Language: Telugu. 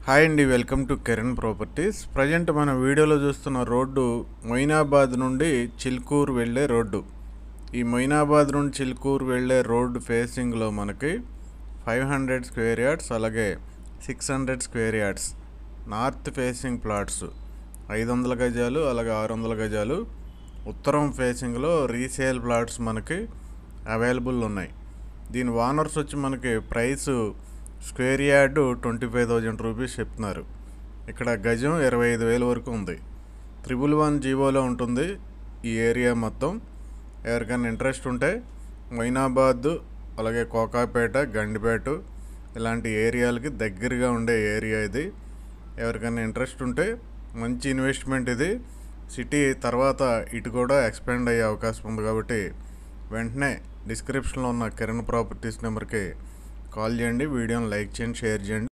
హాయ్ అండి, welcome to Kiran properties. Present మన వీడియోలో చూస్తున్న రోడ్డు మొయినాబాద్ నుండి చిల్కూరు వెళ్ళే రోడ్డు. ఈ మొయినాబాద్ నుండి చిల్కూరు వెళ్ళే రోడ్డు ఫేసింగ్లో మనకి 500 స్క్వేర్ యార్డ్స్ అలాగే 600 square yards north facing plots 500 గజాలు అలాగే 600 గజాలు ఉత్తరం ఫేసింగ్లో రీసేల్ ప్లాట్స్ మనకి అవైలబుల్ ఉన్నాయి. దీని ఓనర్స్ వచ్చి మనకి ప్రైసు స్క్వేర్ యార్డ్ 25,000 రూపీస్ చెప్తున్నారు. ఇక్కడ గజం 25,000 వరకు ఉంది. 111 జీవోలో ఉంటుంది ఈ ఏరియా మొత్తం. ఎవరికైనా ఇంట్రెస్ట్ ఉంటే మొయినాబాద్ అలాగే కోకాపేట, గండిపేట ఇలాంటి ఏరియాలకి దగ్గరగా ఉండే ఏరియా ఇది. ఎవరికైనా ఇంట్రెస్ట్ ఉంటే మంచి ఇన్వెస్ట్మెంట్ ఇది. సిటీ తర్వాత ఇటు కూడా ఎక్స్పాండ్ అయ్యే అవకాశం ఉంది కాబట్టి వెంటనే డిస్క్రిప్షన్లో ఉన్న కిరణ్ ప్రాపర్టీస్ నెంబర్కి కాల్ చేయండి. వీడియోని లైక్ చేయండి, షేర్ చేయండి.